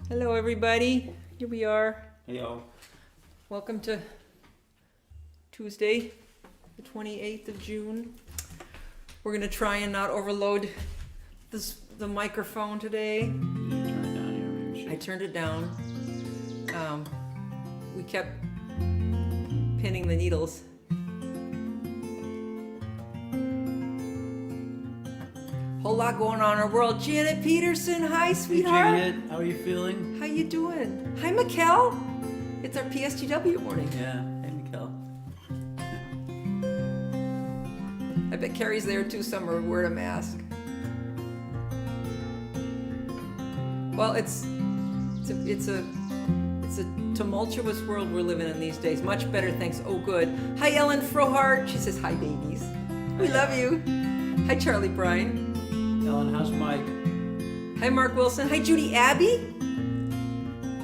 Hello, everybody. Here we are. Hey, y'all. Welcome to Tuesday, the 28th of June. We're going to try and not overload the microphone today. Turn it down here, maybe. I turned it down. We kept pinning the needles. Whole lot going on in our world. Janet Peterson, hi, sweetheart. Hey, Janet, how are you feeling? How you doing? Hi, Mikkel. It's our PSGW morning. Yeah. Hey, Mikkel. I bet Carrie's there too somewhere wearing a mask. Well, it's a tumultuous world we're living in these days. Much better, thanks. Oh, good. Hi, Ellen Frohart. She says, hi, babies. We love you. Hi, Charlie Bryan. Ellen, how's Mike? Hi, Mark Wilson. Hi, Judy Abbey.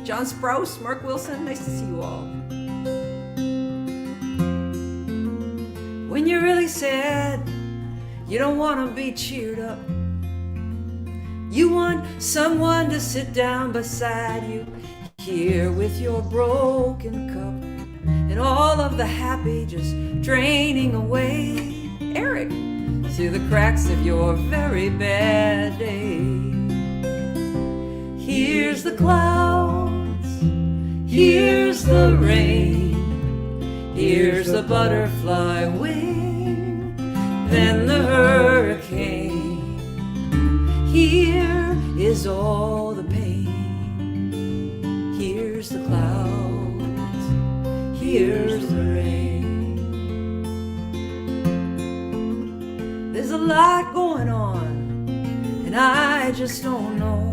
John Sprouse, Mark Wilson. Nice to see you all. When you're really sad, you don't want to be cheered up. You want someone to sit down beside you, here with your broken cup, and all of the happy just draining away. Eric, through the cracks of your very bad day. Here's the clouds, here's the rain, here's the butterfly wing, then the hurricane. Here is all the pain. Here's the clouds, here's the rain. There's a lot going on, and I just don't know.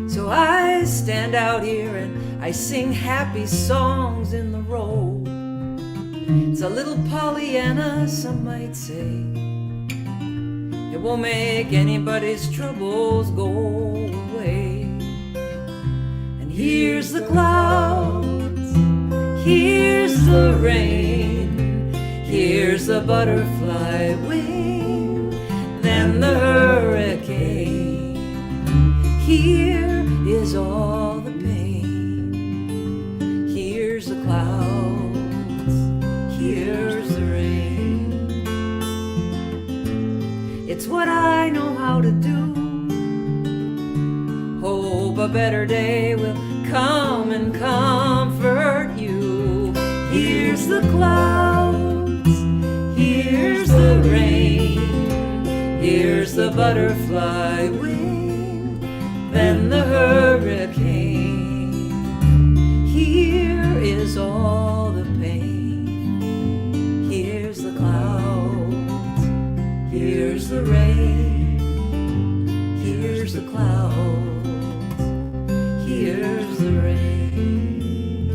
So I stand out here and I sing happy songs in the road. It's a little Pollyanna, some might say. It won't make anybody's troubles go away. And here's the clouds, here's the rain, here's the butterfly wing, then the hurricane. Here is all the pain. Here's the clouds, here's the rain. It's what I know how to do. Hope a better day will come and comfort you. Here's the clouds, here's the rain, here's the butterfly wing, then the hurricane. Here is all the pain. Here's the clouds, here's the rain, here's the clouds, here's the rain.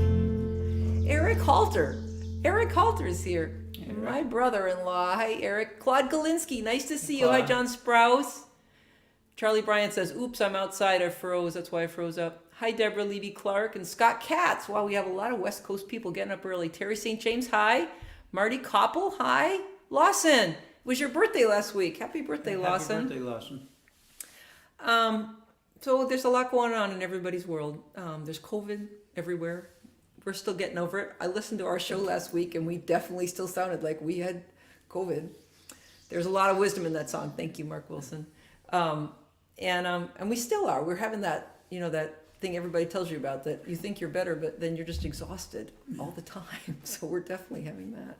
Eric Halter. Eric Halter is here. Hey, My brother-in-law. Hi, Eric. Claude Galinsky. Nice to see you. Claude. Hi, John Sprouse. Charlie Bryant says, oops, I'm outside. I froze. That's why I froze up. Hi, Deborah Levy-Clark and Scott Katz. Wow, we have a lot of West Coast people getting up early. Terry St. James, hi. Marty Koppel, hi. Lawson, it was your birthday last week. Happy birthday, Lawson. Happy birthday, Lawson. So there's a lot going on in everybody's world. There's COVID everywhere. We're still getting over it. I listened to our show last week, and we definitely still sounded like we had COVID. There's a lot of wisdom in that song. Thank you, Mark Wilson. And we still are. We're having that, that thing everybody tells you about, that you think you're better, but then you're just exhausted all the time. So we're definitely having that.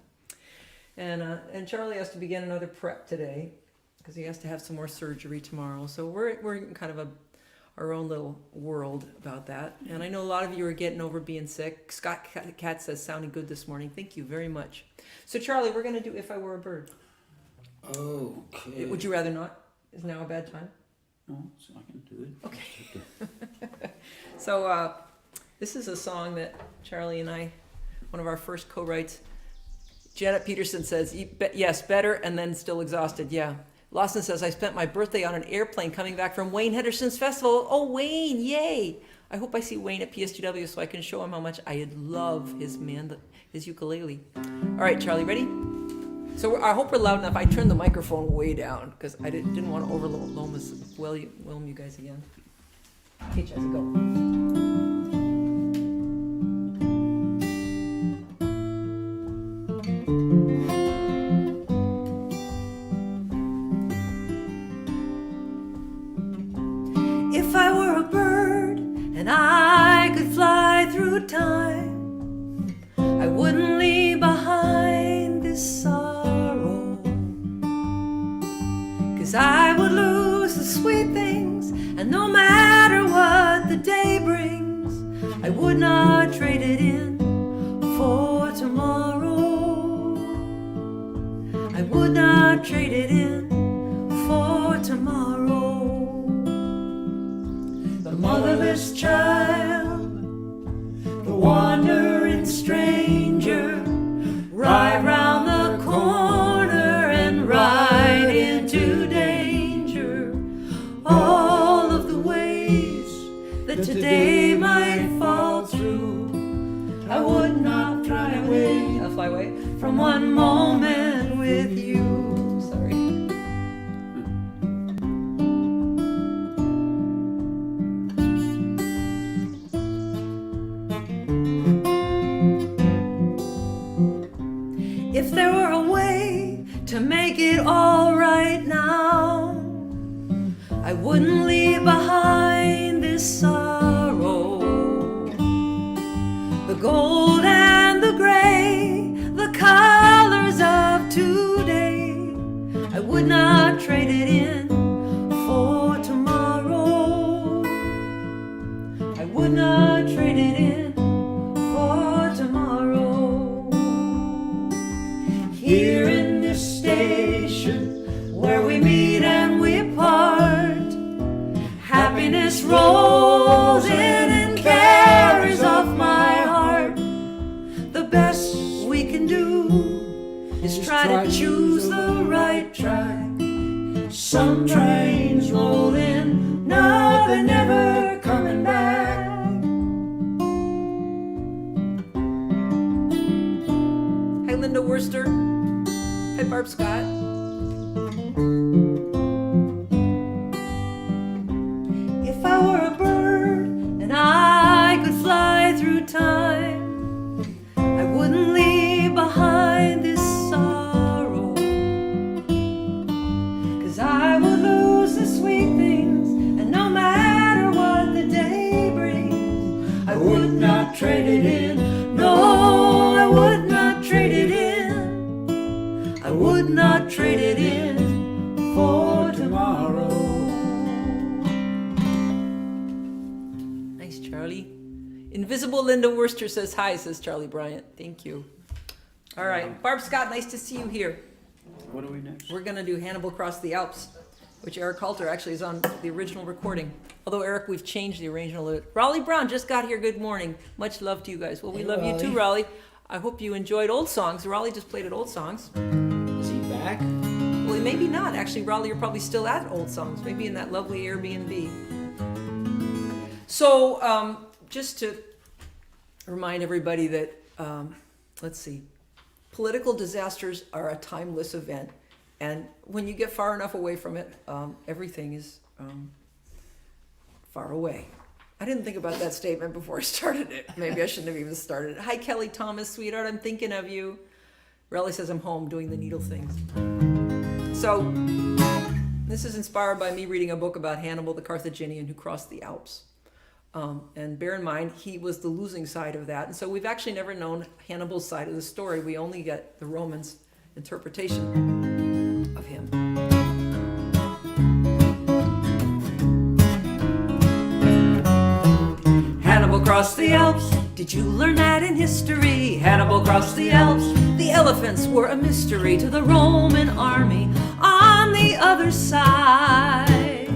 And Charlie has to begin another prep today because he has to have some more surgery tomorrow. So we're in kind of our own little world about that. And I know a lot of you are getting over being sick. Scott Katz says, sounding good this morning. Thank you very much. So Charlie, we're going to do If I Were a Bird. Okay. Would you rather not? Is now a bad time? No, so I can do it. Okay. So this is a song that Charlie and I, one of our first co-writes, Janet Peterson says, yes, better, and then still exhausted. Yeah. Lawson says, I spent my birthday on an airplane coming back from Wayne Henderson's festival. Oh, Wayne, yay. I hope I see Wayne at PSGW so I can show him how much I love his ukulele. All right, Charlie, ready? So I hope we're loud enough. I turned the microphone way down because I didn't want to overwhelm you guys again. Okay, Jazzy, go. If I were a bird and I could fly through time, I wouldn't leave behind this sorrow, 'cause I would lose the sweet things, and no matter what the day brings, I would not trade it in for tomorrow. I would not trade it in for tomorrow. The motherless child, the wandering stranger, right round the corner and right into danger. All of the ways that today might fall through, I would not fly away. I'll fly away from one moment with you. Sorry. If there were a way to make it all right now, I wouldn't leave behind this sorrow. The gold and the gray, the colors of today, I would not trade it in for tomorrow. I would not trade it in for tomorrow. Here in this station where we meet and we part, happiness rolls in and carries off my heart. The best we can do is try to choose the right track. Some trains roll in, no, they're never coming back. Hi, Linda Worcester. Hi, Barb Scott. If I were a bird and I could fly through time, I wouldn't leave behind this sorrow, 'cause I would lose the sweet things, and no matter what the day brings, I would not trade it in. No, I would not trade it in. I would not trade it in for tomorrow. Nice, Charlie. Invisible Linda Worcester says hi, says Charlie Bryant. Thank you. All right, Barb Scott, nice to see you here. What are we next? We're going to do Hannibal Cross the Alps, which Eric Halter actually is on the original recording. Although, Eric, we've changed the arrangement a little bit. Raleigh Brown just got here. Good morning. Much love to you guys. Well, we Hey, love you too, Raleigh. Raleigh. I hope you enjoyed old songs. Raleigh just played at old songs. Is he back? Well, maybe not. Actually, Raleigh, you're probably still at old songs. Maybe in that lovely Airbnb. So, just to remind everybody that, let's see, political disasters are a timeless event. And when you get far enough away from it, everything is far away. I didn't think about that statement before I started it. Maybe I shouldn't have even started it. Hi, Kelly Thomas, sweetheart. I'm thinking of you. Raleigh says I'm home doing the needle things. So, this is inspired by me reading a book about Hannibal the Carthaginian who crossed the Alps. And bear in mind, he was the losing side of that. And so we've actually never known Hannibal's side of the story. We only get the Romans' interpretation of him. Hannibal crossed the Alps. Did you learn that in history? Hannibal crossed the Alps. The elephants were a mystery to the Roman army on the other side.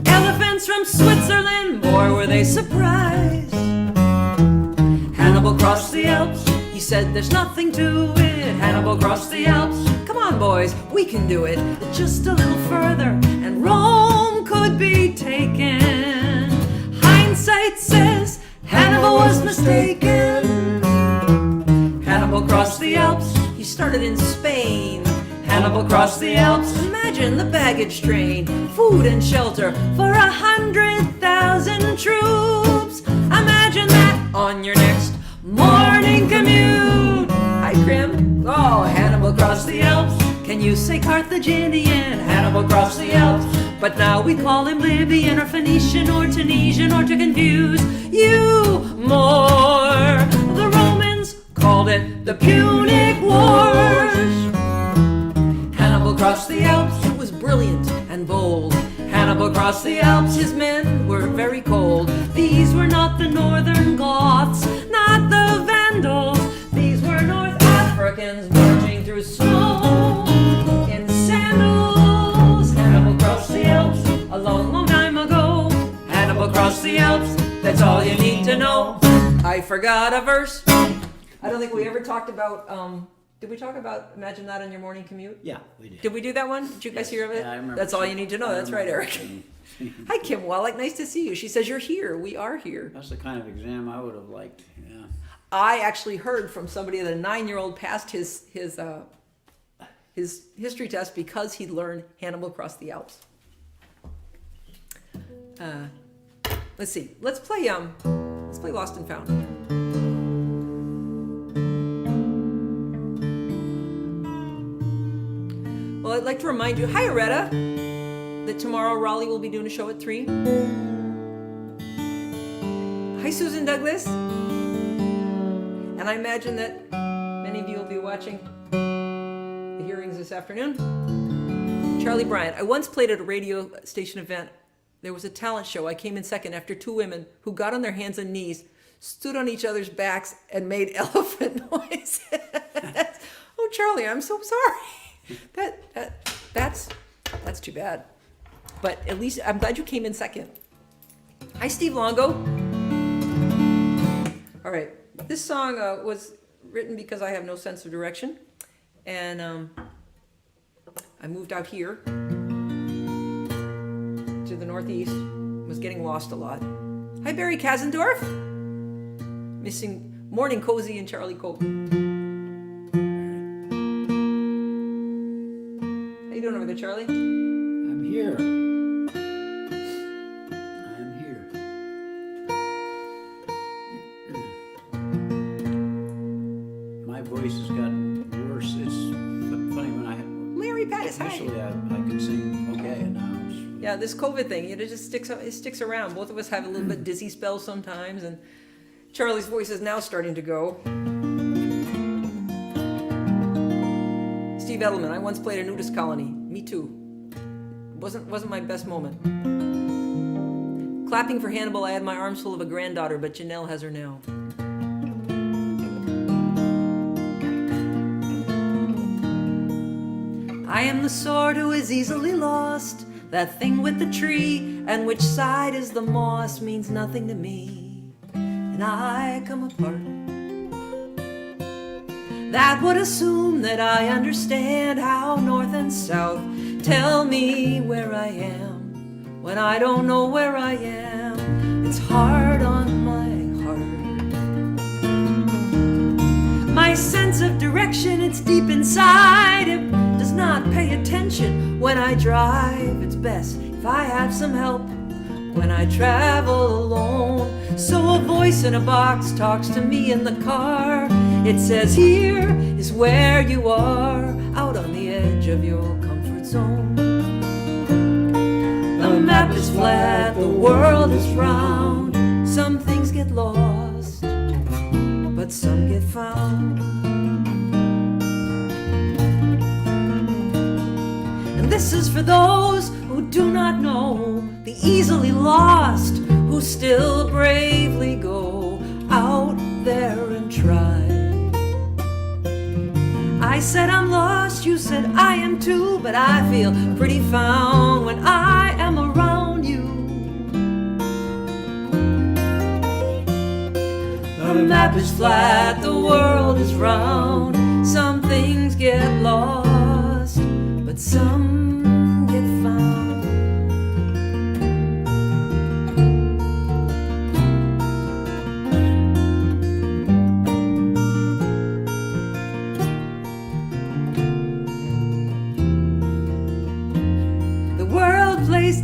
Elephants from Switzerland, boy, were they surprised. Hannibal crossed the Alps. He said there's nothing to it. Hannibal crossed the Alps. Come on, boys, we can do it. Just a little further, and Rome could be taken. Hindsight says Hannibal was mistaken. Hannibal crossed the Alps. He started in Spain. Hannibal crossed the Alps. Imagine the baggage train, food and shelter for 100,000 say Carthaginian, Hannibal crossed the Alps. But now we call him Libyan or Phoenician or Tunisian, or to confuse you more, the Romans called it the Punic Wars. Hannibal crossed the Alps, it was brilliant and bold. Hannibal crossed the Alps, his men were very cold. These were not the northern Goths, not the Vandals. These were North Africans marching through snow in sandals. Hannibal crossed the Alps a long, long time ago. Hannibal crossed the Alps, that's all you need to know. I forgot a verse. I don't think we ever talked about, did we talk about Imagine That on your morning commute? Yeah, we did. Did we do that one? Did you guys hear of it? Yeah, I remember. That's all you need to know. That's right, Eric. Hi, Kim Wallach. Nice to see you. She says you're here. We are here. That's the kind of exam I would have liked. Yeah. I actually heard from somebody that a 9-year-old passed his history test because he'd learned Hannibal crossed the Alps. Let's see. Let's play Lost and Found. Well, I'd like to remind you, hi Aretta, that tomorrow Raleigh will be doing a show at 3. Hi Susan Douglas. And I imagine that many of you will be watching the hearings this afternoon. Charlie Bryant. I once played at a radio station event. There was a talent show. I came in second after 2 women who got on their hands and knees, stood on each other's backs, and made elephant noises. Oh, Charlie, I'm so sorry. That's too bad. But at least I'm glad you came in second. Hi, Steve Longo. All right, this song was written because I have no sense of direction, and I moved out here to the Northeast. Was getting lost a lot. Hi, Barry Kazendorf. Missing Morning Cozy and Charlie Cope. How you doing over there, Charlie? I'm here. I'm here. My voice has gotten worse. It's funny when I Larry Pattis, hi. initially I could sing okay, and now it's Yeah, this COVID thing, it just sticks around. Both of us have a little bit dizzy spells sometimes, and Charlie's voice is now starting to go. Steve Edelman, I once played a nudist colony. Me too. Wasn't my best moment. Clapping for Hannibal, I had my arms full of a granddaughter, but Janelle has her now. I am the sort who is easily lost. That thing with the tree, and which side is the moss, means nothing to me. And I come apart. That would assume that I understand how north and south tell me where I am when I don't know where I am. It's hard on my heart. My sense of direction, it's deep inside. It does not pay attention when I drive. It's best if I have some help when I travel alone. So a voice in a box talks to me in the car. It says, here is where you are, out on the edge of your comfort zone. The map is flat, the world is round. Some things get lost, but some get found. And this is for those who do not know, the easily lost, who still bravely go out there and try. I said I'm lost, you said I am too, but I feel pretty found when I am around you. The map is flat, the world is round. Some things get lost, but some get found.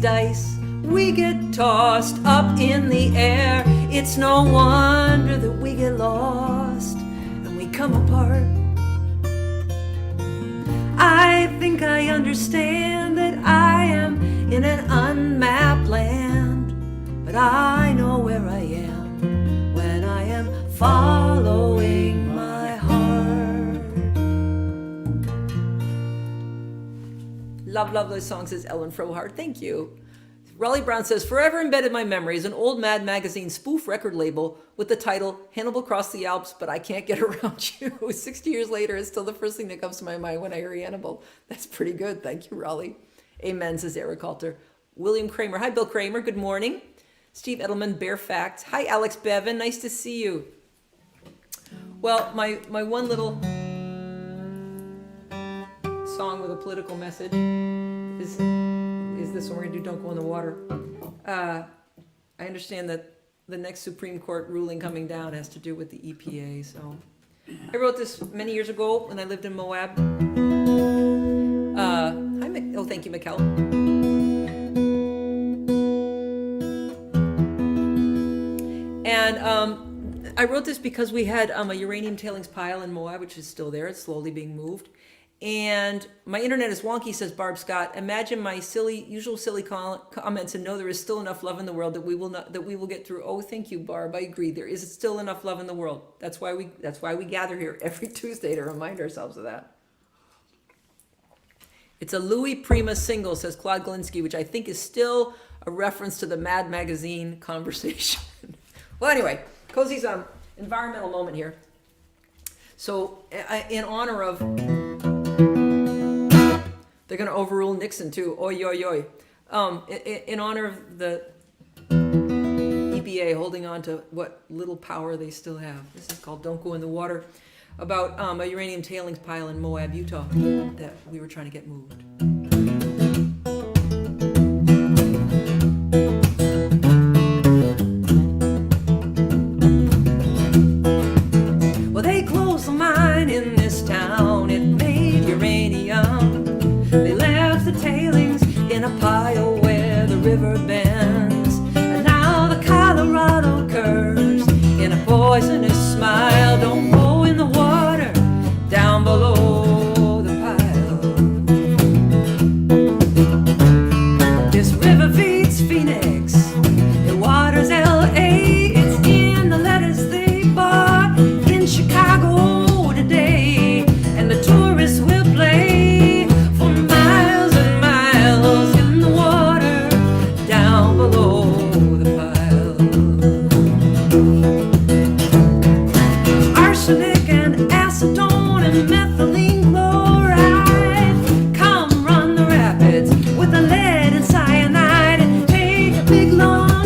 Dice, we get tossed up in the air. It's no wonder that we get lost and we come apart. I think I understand that I am in an unmapped land, but I know where I am when I am following my heart. Love those songs, says Ellen Frohart. Thank you. Raleigh Brown says, forever embedded in my memory is an old Mad Magazine spoof record label with the title Hannibal Cross the Alps, but I can't get around you. 60 years later, it's still the first thing that comes to my mind when I hear Hannibal. That's pretty good. Thank you, Raleigh. Amen, says Eric Halter. William Kramer. Hi, Bill Kramer. Good morning. Steve Edelman, Bear Facts. Hi, Alex Bevan. Nice to see you. Well, my one little song with a political message is this one we're going to do, Don't Go in the Water. I understand that the next Supreme Court ruling coming down has to do with the EPA. So I wrote this many years ago when I lived in Moab. Thank you, Mikkel. And I wrote this because we had a uranium tailings pile in Moab, which is still there. It's slowly being moved. And my internet is wonky, says Barb Scott. Imagine my usual silly comments and know there is still enough love in the world that we will get through. Oh, thank you, Barb. I agree. There is still enough love in the world. That's why we gather here every Tuesday to remind ourselves of that. It's a Louis Prima single, says Claude Galinsky, which I think is still a reference to the Mad Magazine conversation. Well, anyway, Cozy's environmental moment here. So, in honor of... They're going to overrule Nixon, too. Oy, oy, oy. In honor of the EPA holding on to what little power they still have. This is called Don't Go in the Water, about a uranium tailings pile in Moab, Utah, that we were trying to get moved. Well, they closed the mine in this town. It made uranium. They left the tailings in a pile where the river bends. And now the Colorado curves in a poisonous smile. Don't go in the water down below the pile. This river feeds Phoenix. It waters L.A. It's in the letters they bought in Chicago today. And the tourists will play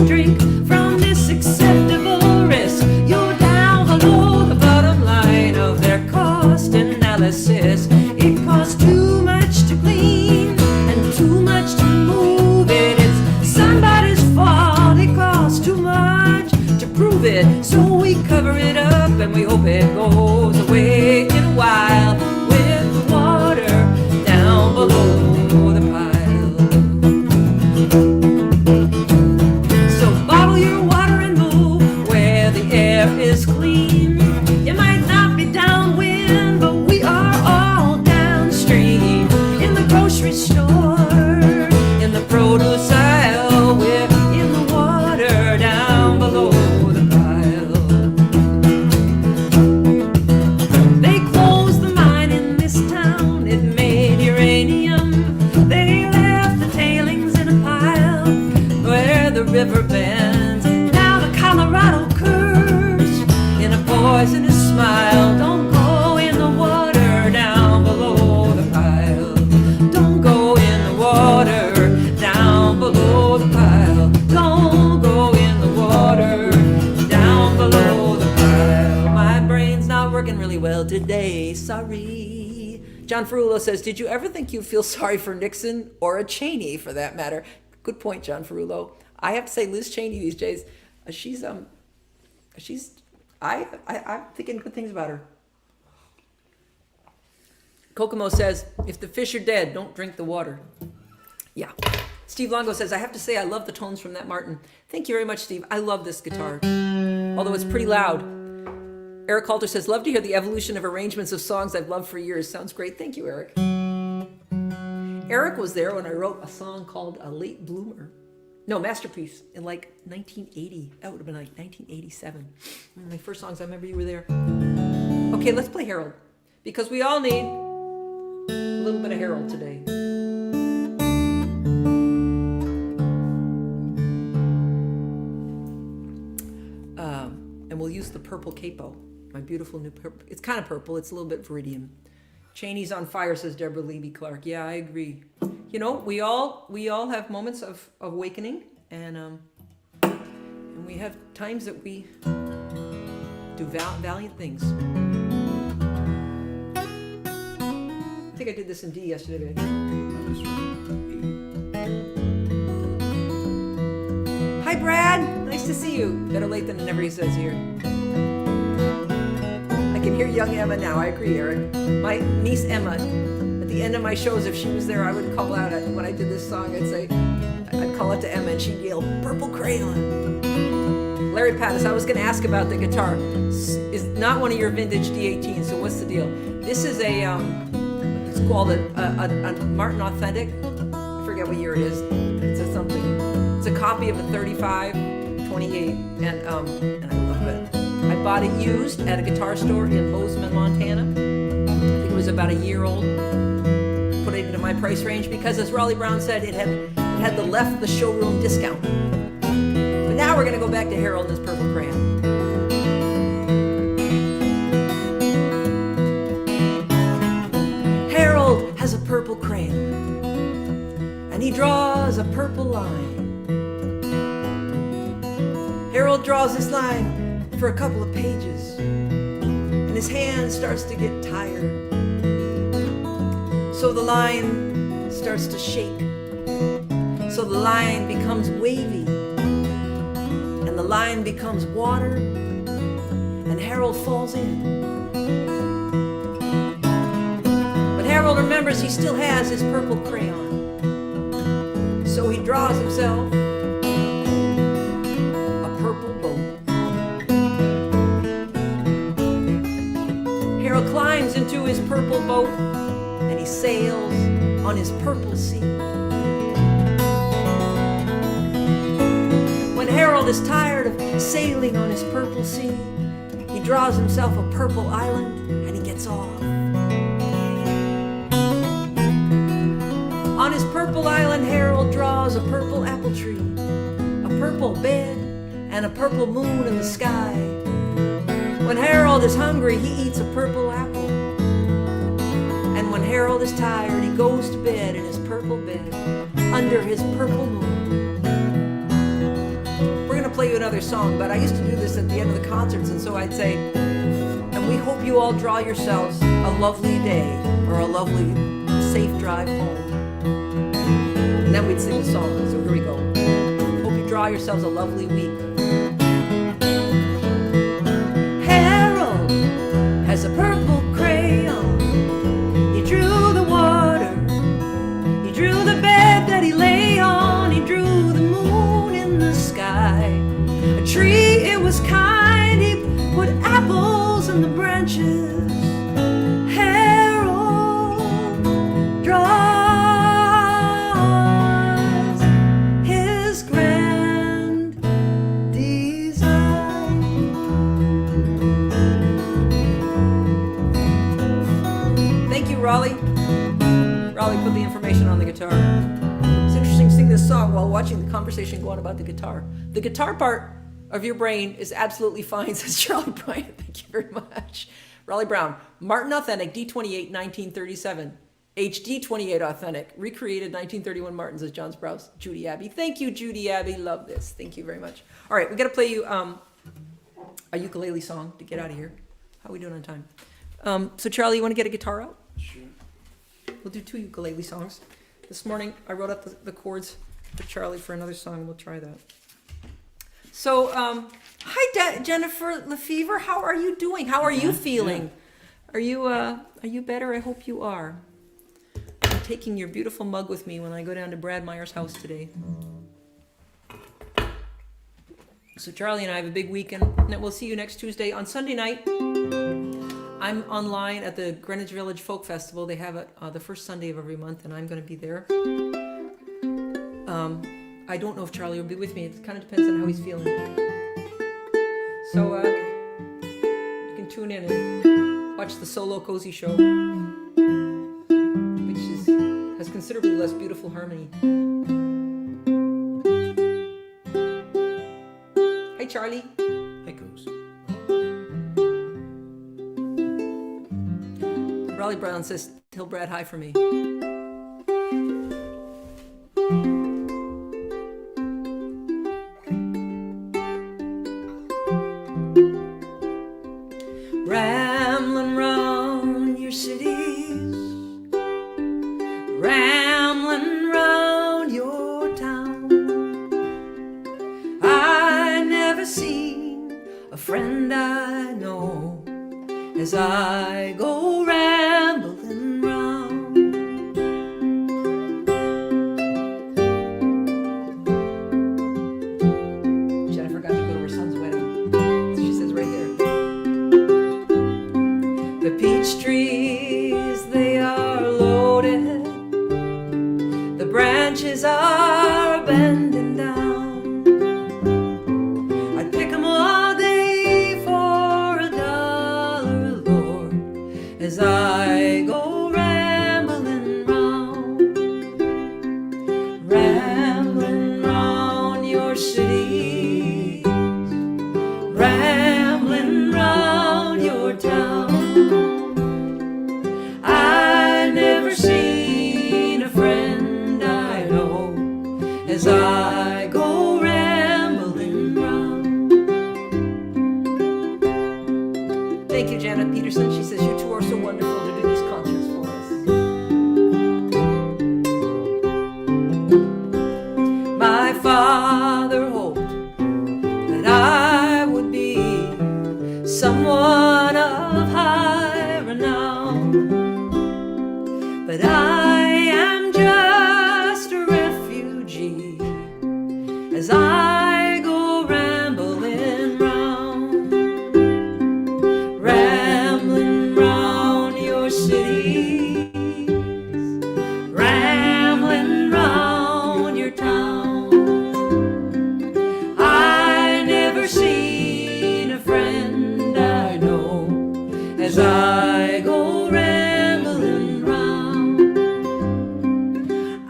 drink from this acceptable risk. You're down below the bottom line of their cost analysis. It costs too much to clean and too much to move it. It's somebody's fault. It costs too much to prove it. So we cover it up and we hope it goes away in a while with the water down below the pile. Is clean. You might not be downwind, but we are all downstream. In the grocery store, in the produce aisle, we're in the water down below the pile. They closed the mine in this town. It made uranium. They left the tailings in a pile where the river bends. Now the Colorado poisonous smile. Don't go in the water down below the pile. Don't go in the water down below the pile. Don't go in the water down below the pile. My brain's not working really well today. Sorry. John Ferrulo says, did you ever think you'd feel sorry for Nixon or a Cheney for that matter? Good point, John Ferrulo. I have to say Liz Cheney these days, I'm thinking good things about her. Kokomo says, if the fish are dead, don't drink the water. Yeah. Steve Longo says, I have to say I love the tones from that Martin. Thank you very much, Steve. I love this guitar, although it's pretty loud. Eric Halter says, love to hear the evolution of arrangements of songs I've loved for years. Sounds great. Thank you, Eric. Eric was there when I wrote a song called A Late Bloomer. No, Masterpiece in like 1980. That would have been like 1987. One of my first songs. I remember you were there. Okay, let's play Harold. Because we all need a little bit of Harold today. And we'll use the purple capo. My beautiful new purple. It's kind of purple. It's a little bit viridian. Cheney's on fire, says Deborah Levy Clark. Yeah, I agree. You know, we all have moments of awakening, and we have times that we do valiant things. I think I did this in D yesterday. Hi, Brad. Nice to see you. Better late than never, he says here. I can hear young Emma now. I agree, Eric. My niece Emma, at the end of my shows, if she was there, I would call out when I did this song. I'd call out to Emma, and she'd yell, "Purple Crayon." Larry Pattis, I was going to ask about the guitar. Is not one of your vintage D18. So what's the deal? This is it's called a Martin Authentic. I forget what year it is. It's a something. It's a copy of a 35, 28, and I love it. I bought it used at a guitar store in Bozeman, Montana. I think it was about a year old. Put it into my price range because, as Raleigh Brown said, it had the showroom discount. But now we're going to go back to Harold and his Purple Crayon. Harold has a purple crayon, and he draws a purple line. Harold draws this line for a couple of pages, and his hand starts to get tired. So the line starts to shake. So the line becomes wavy, and the line becomes water, and Harold falls in. But Harold remembers he still has his purple crayon. So he draws himself a purple boat. Harold climbs into his purple boat, and he sails on his purple sea. When Harold is tired of sailing on his purple sea, he draws himself a purple island, and he gets off. On his purple island, Harold draws a purple apple tree, a purple bed, and a purple moon in the sky. When Harold is hungry, he eats a purple apple. And when Harold is tired, he goes to bed in his purple bed, under his purple moon. We're going to play you another song, but I used to do this at the end of the concerts, and so I'd say, and we hope you all draw yourselves a lovely day, or a lovely, safe drive home. And then we'd sing the song, so here we go. Hope you draw yourselves a lovely week. Harold has a purple crayon. He drew the water. He drew the bed that he lay on. He drew the moon in the sky. A tree, it was kind. He put apples in the branches. Harold draws his grand design. Thank you, Raleigh. Raleigh put the information on the guitar. It's interesting to sing this song while watching the conversation go on about the guitar. The guitar part of your brain is absolutely fine, says Charlie Bryant. Thank you very much. Raleigh Brown, Martin Authentic, D28, 1937. HD28 Authentic, recreated 1931 Martin, says John Sprouse. Judy Abbey. Thank you, Judy Abbey. Love this. Thank you very much. All right, we got to play you a ukulele song to get out of here. How are we doing on time? So, Charlie, you want to get a guitar out? Sure. We'll do 2 ukulele songs. This morning, I wrote up the chords for Charlie for another song, and we'll try that. So, hi, Jennifer Lefevre. How are you doing? How are you feeling? Yeah. Are you better? I hope you are. I'm taking your beautiful mug with me when I go down to Brad Meyer's house today. So Charlie and I have a big weekend, and we'll see you next Tuesday. On Sunday night, I'm online at the Greenwich Village Folk Festival. They have it the first Sunday of every month, and I'm going to be there. I don't know if Charlie will be with me. It kind of depends on how he's feeling. So you can tune in and watch the Solo Cozy Show, which has considerably less beautiful harmony. Hi, Charlie. Hi, Goose. Raleigh Brown says, "Tell Brad hi for me." Rambling round your cities, rambling round your town. I never seen a friend I know as I go rambling round. Jennifer got to go to her son's wedding. She says right here. The peach trees, they are loaded. The branches are bending down. I'd pick 'em all day for $1, Lord, as I go rambling round. Rambling round your cities, rambling round your town. I never seen a friend I know as I go rambling round. Thank you, Janet Peterson. She says you two are so wonderful to do these concerts for us. My father hoped that I would be someone of high renown, but I am just a refugee as I go rambling round. Rambling round your cities, rambling round your town. I never seen a friend I know as I go rambling round.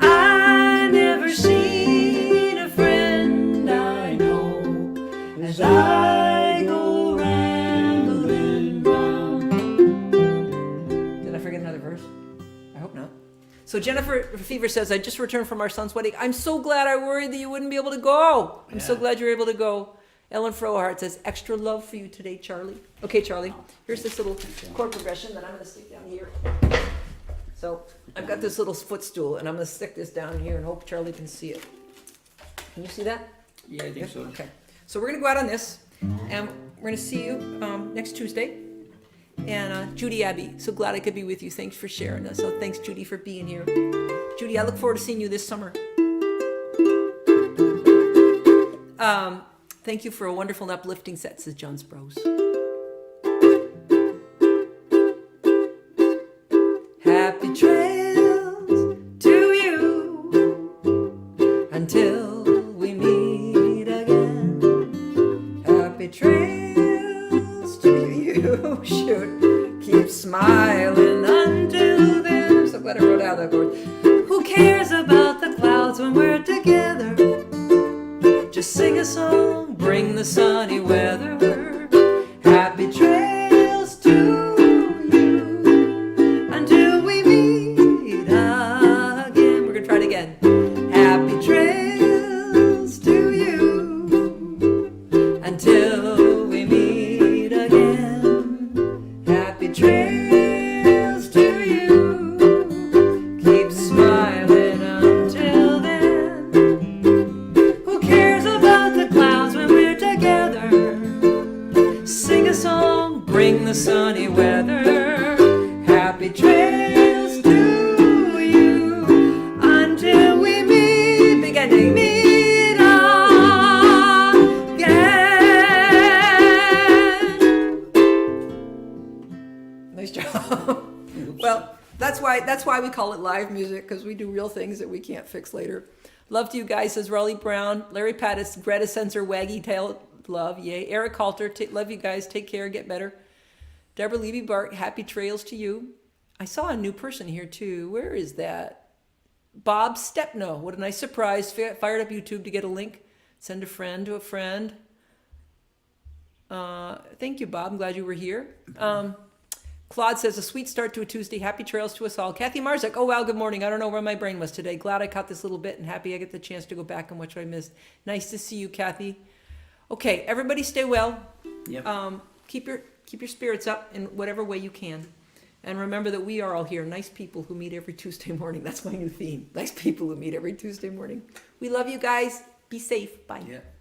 I never seen a friend I know as I go rambling round. Did I forget another verse? I hope not. So Jennifer Fever says, I just returned from our son's wedding. I'm so glad. I worried that you wouldn't be able to go. I'm so glad you're able to go. Ellen Frohart says, extra love for you today, Charlie. Okay, Charlie, here's this little chord progression that I'm going to stick down here. So I've got this little footstool, and I'm going to stick this down here and hope Charlie can see it. Can you see that? Yeah, I think so. Okay. So we're going to go out on this, and we're going to see you next Tuesday. And Judy Abbey, so glad I could be with you. Thanks for sharing this. So thanks, Judy, for being here. Judy, I look forward to seeing you this summer. Thank you for a wonderful and uplifting set, says John Sprouse. Happy trails to you until we meet again. Happy trails to you. Shoot, keep smiling until then. I'm so glad I wrote out that chord. Who cares about the clouds when we're together? Just sing a song, bring the sunny weather. Happy trails to you until we meet again. We're gonna try it again. Happy trails to you until we meet again. Happy trails to you. Keep smiling until then. Who cares about the clouds when we're together? Sing a song, bring the sunny weather. Happy trails to you until we meet, beginning meet again. That's why we call it live music, because we do real things that we can't fix later. Love to you guys, says Raleigh Brown. Larry Pattis, Greta Sensor, Waggy Tail, love, yay. Eric Halter, love you guys, take care, get better. Deborah Levy Bart, happy trails to you. I saw a new person here too. Where is that? Bob Stepno, what a nice surprise. Fired up YouTube to get a link. Send a friend to a friend. Thank you, Bob. I'm glad you were here. Claude says, a sweet start to a Tuesday. Happy trails to us all. Kathy Marzek, oh wow, good morning. I don't know where my brain was today. Glad I caught this little bit and happy I get the chance to go back and watch what I missed. Nice to see you, Kathy. Okay, everybody stay well. Yep. Keep your spirits up in whatever way you can. And remember that we are all here, nice people who meet every Tuesday morning. That's my new theme. Nice people who meet every Tuesday morning. We love you guys. Be safe. Bye. Yep.